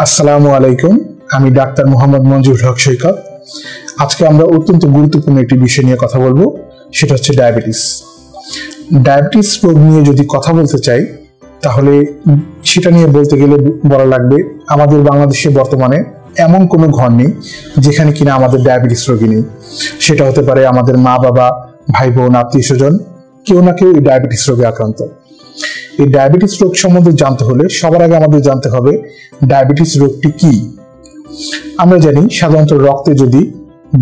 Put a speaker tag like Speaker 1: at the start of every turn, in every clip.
Speaker 1: আসসালামু আলাইকুম। আমি ডাক্তার মোহাম্মদ মঞ্জুর হক সৈকত। আজকে আমরা অত্যন্ত গুরুত্বপূর্ণ একটি বিষয় নিয়ে কথা বলবো, সেটা হচ্ছে ডায়াবেটিস। ডায়াবেটিস রোগ নিয়ে যদি কথা বলতে চাই তাহলে সেটা নিয়ে বলতে গেলে বলা লাগবে আমাদের বাংলাদেশে বর্তমানে এমন কোনো ঘর নেই যেখানে কিনা আমাদের ডায়াবেটিস রোগী নেই। সেটা হতে পারে আমাদের মা বাবা, ভাই বোন, আত্মীয় স্বজন, কেউ না কেউ এই ডায়াবেটিস রোগে আক্রান্ত। এই ডায়াবেটিস রোগ সম্বন্ধে জানতে হলে সবার আগে আমাদের জানতে হবে ডায়াবেটিস রোগটি কি। আমরা জানি সাধারণত রক্তে যদি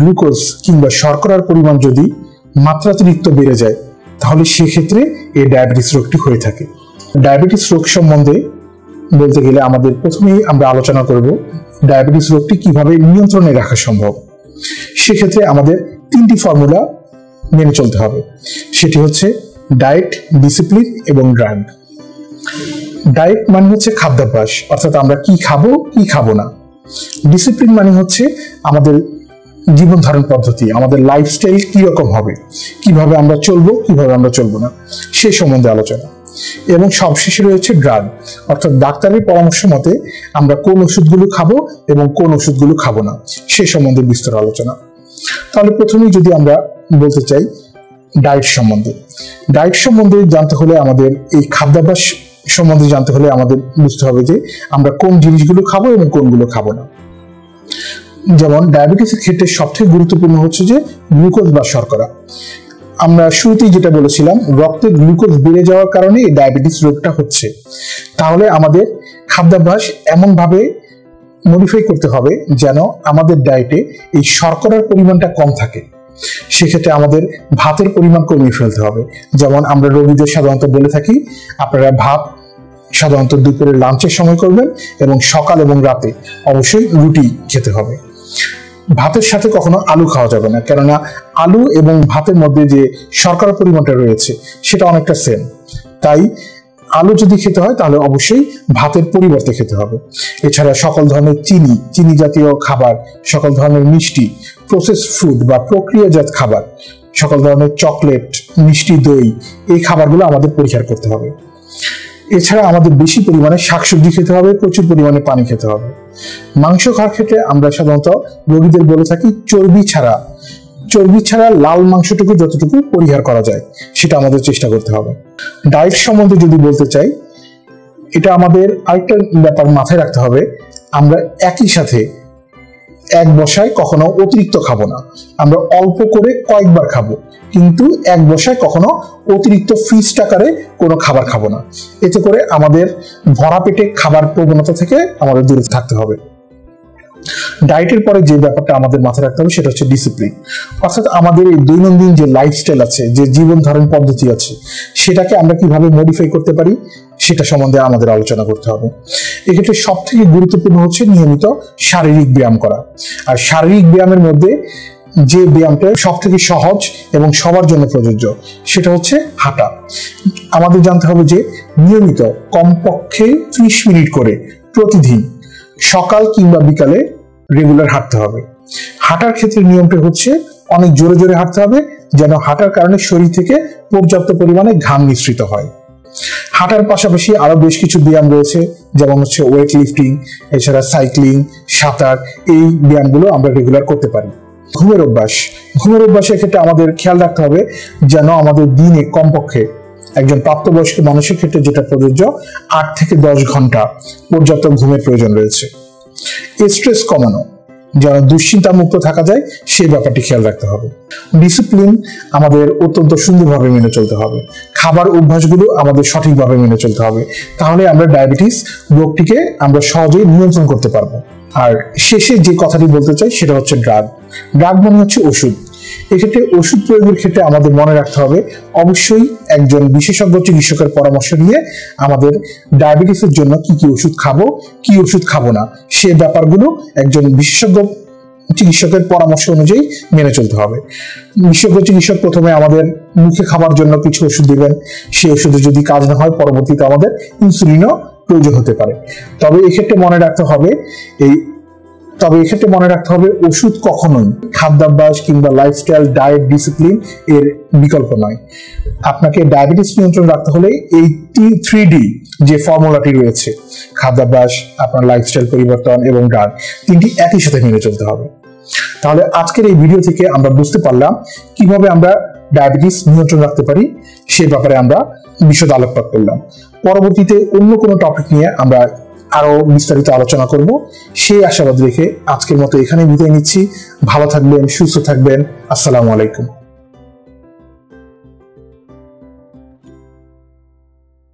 Speaker 1: গ্লুকোজ কিংবা শর্করার পরিমাণ যদি মাত্রাতিরিক্ত বেড়ে যায় তাহলে সেক্ষেত্রে এই ডায়াবেটিস রোগটি হয়ে থাকে। ডায়াবেটিস রোগ সম্বন্ধে বলতে গেলে আমাদের প্রথমেই আমরা আলোচনা করব ডায়াবেটিস রোগটি কিভাবে নিয়ন্ত্রণে রাখা সম্ভব। সেক্ষেত্রে আমাদের তিনটি ফর্মুলা মেনে চলতে হবে, সেটি হচ্ছে ডায়েট, ডিসিপ্লিন এবং ড্রাগ। ডায়েট মানে হচ্ছে খাদ্যাভ্যাস, অর্থাৎ আমরা কি খাবো কি খাবো না। ডিসিপ্লিন মানে হচ্ছে আমাদের জীবন ধারণ পদ্ধতি, আমাদের লাইফস্টাইল কিরকম হবে, কিভাবে আমরা চলবো কিভাবে আমরা চলবো না সে সম্বন্ধে আলোচনা। এবং সবশেষে রয়েছে ড্রাগ, অর্থাৎ ডাক্তারের পরামর্শ মতে আমরা কোন ওষুধগুলো খাবো এবং কোন ওষুধগুলো খাবো না সে সম্বন্ধে বিস্তর আলোচনা। তাহলে প্রথমেই যদি আমরা বলতে চাই ডায়েট সম্বন্ধে। ডায়েট সম্বন্ধে জানতে হলে আমাদের এই খাদ্যাভ্যাস সম্বন্ধে জানতে হলে আমাদের বুঝতে হবে যে আমরা কোন জিনিসগুলো খাবো এবং কোনগুলো খাবো না। যেমন ডায়াবেটিসের ক্ষেত্রে সবথেকে গুরুত্বপূর্ণ হচ্ছে যে গ্লুকোজ বা শর্করা। আমরা শুরুতেই যেটা বলেছিলাম রক্তে গ্লুকোজ বেড়ে যাওয়ার কারণে এই ডায়াবেটিস রোগটা হচ্ছে। তাহলে আমাদের খাদ্যাভ্যাস এমন ভাবে মডিফাই করতে হবে যেন আমাদের ডায়েটে এই শর্করার পরিমাণটা কম থাকে। সেক্ষেত্রে আমাদের ভাতের পরিমাণ কমিয়ে ফেলতে হবে। যেমন আমরা রোগীদের সাধারণত বলে থাকি আপনারা ভাত সাধারণত দুপুরে লাঞ্চের সময় করবেন এবং সকাল এবং রাতে অবশ্যই রুটি খেতে হবে। ভাতের সাথে কখনো আলু খাওয়া যাবে না, কেননা আলু এবং ভাতের মধ্যে যে শর্করার পরিমাণটা রয়েছে সেটা অনেকটা সেম। তাই আলু যদি খেতে হয় তাহলে অবশ্যই ভাতের পরিবর্তে খেতে হবে। এছাড়া সকল ধরনের চিনি জাতীয় খাবার, সকল ধরনের মিষ্টি, প্রসেস ফুড বা প্রক্রিয়াজাত খাবার, সকল ধরনের চকলেট, মিষ্টি, দই, এই খাবারগুলো আমাদের পরিহার করতে হবে। এছাড়া আমাদের বেশি পরিমাণে শাকসবজি খেতে হবে, প্রচুর পরিমাণে পানি খেতে হবে। মাংস খাওয়ার ক্ষেত্রে আমরা সাধারণত রোগীদের বলে থাকি চর্বি ছাড়া লাল মাংসটুকু যতটুকু পরিহার করা যায় সেটা আমাদের চেষ্টা করতে হবে। ডায়েট সম্বন্ধে যদি বলতে চাই, এটা আমাদের আরেকটা ব্যাপার মাথায় রাখতে হবে, আমরা একই সাথে এক বসায় কখনো অতিরিক্ত খাবো না। আমরা অল্প করে কয়েকবার খাবো, কিন্তু এক বসায় কখনো অতিরিক্ত ফিস্ট আকারে কোনো খাবার খাবো না। এতে করে আমাদের ভরা পেটে খাবার প্রবণতা থেকে আমাদের দূরে থাকতে হবে। ডায়েটের পরে যে ব্যাপারটা আমাদের মাথায় রাখতে হবে সেটা হচ্ছে ডিসিপ্লিন, অর্থাৎ আমাদের এই দৈনন্দিন যে লাইফস্টাইল আছে, যে জীবন ধারণ পদ্ধতি আছে, সেটাকে আমরা কিভাবে মডিফাই করতে পারি সেটা সম্বন্ধে আমাদের আলোচনা করতে হবে। এক্ষেত্রে সব থেকে গুরুত্বপূর্ণ হচ্ছে নিয়মিত শারীরিক ব্যায়াম করা। আর শারীরিক ব্যায়ামের মধ্যে যে ব্যায়ামটা সব থেকে সহজ এবং সবার জন্য প্রযোজ্য সেটা হচ্ছে হাঁটা। আমাদের জানতে হবে যে নিয়মিত কমপক্ষে 30 মিনিট করে প্রতিদিন সকাল কিংবা বিকালে রেগুলার হাঁটতে হবে। হাঁটার ক্ষেত্রে নিয়মটা হচ্ছে অনেক জোরে জোরে হাঁটতে হবে, যেন হাঁটার কারণে শরীর থেকে পর্যাপ্ত পরিমাণে ঘাম নিঃসৃত হয়। হাঁটার পাশাপাশি আরো বেশ কিছু ব্যায়াম রয়েছে, যেমন হচ্ছে ওয়েট লিফটিং, এছাড়া সাইক্লিং, সাঁতার, এই ব্যায়ামগুলো আমরা রেগুলার করতে পারি। ঘুমের অভ্যাসের ক্ষেত্রে আমাদের খেয়াল রাখতে হবে যেন আমাদের দিনে কমপক্ষে একজন প্রাপ্তবয়স্ক মানুষের ক্ষেত্রে যেটা প্রযোজ্য 8 থেকে 10 ঘন্টা পর্যাপ্ত ঘুমের প্রয়োজন রয়েছে। স্ট্রেস কমানো, যেন দুশ্চিন্তা মুক্ত থাকা যায় সেই ব্যাপারটি খেয়াল রাখতে হবে। ডিসিপ্লিন আমাদের অত্যন্ত সুন্দরভাবে মেনে চলতে হবে। খাবার অভ্যাসগুলো আমাদের সঠিকভাবে মেনে চলতে হবে, তাহলে আমরা ডায়াবেটিস রোগটিকে আমরা সহজেই নিয়ন্ত্রণ করতে পারবো। আর শেষে যে কথাটি বলতে চাই সেটা হচ্ছে ড্রাগ মানে হচ্ছে ওষুধ। এক্ষেত্রে ওষুধ প্রয়োগের ক্ষেত্রে আমাদের মনে রাখতে হবে অবশ্যই একজন বিশেষজ্ঞ চিকিৎসকের পরামর্শ নিয়ে আমাদের ডায়াবেটিসের জন্য কি কি ওষুধ খাবো কি ওষুধ খাবো না সে ব্যাপারগুলো একজন বিশেষজ্ঞ চিকিৎসকের পরামর্শ অনুযায়ী মেনে চলতে হবে। বিশেষজ্ঞ চিকিৎসক প্রথমে আমাদের মুখে খাবার জন্য কিছু ওষুধ দিবেন, সেই ওষুধে যদি কাজ না হয় পরবর্তীতে আমাদের ইনসুলিনও প্রয়োজন হতে পারে। তবে এক্ষেত্রে মনে রাখতে হবে ওষুধ কখনোই খাদ্যাভ্যাস কিংবা লাইফস্টাইল, ডায়েট, ডিসিপ্লিন এর বিকল্প নয়। আপনাকে ডায়াবেটিস নিয়ন্ত্রণ রাখতে হলে এই 3D যে ফর্মুলাটি রয়েছে, খাদ্যাভ্যাস, আপনার লাইফস্টাইল পরিবর্তন এবং ডায়েট, তিনটি একই সাথে মেনে চলতে হবে। তাহলে আজকের এই ভিডিও থেকে আমরা বুঝতে পারলাম কিভাবে আমরা ডায়াবেটিস নিয়ন্ত্রণ রাখতে পারি, সে ব্যাপারে আমরা বিশদ আলোকপাত করলাম। পরবর্তীতে অন্য কোনো টপিক নিয়ে আমরা আরো বিস্তারিত আলোচনা করব, সেই আশাবাদ রেখে আজকের মতো এখানে বিদায় নিচ্ছি। ভালো থাকবেন, সুস্থ থাকবেন। আসসালামু আলাইকুম।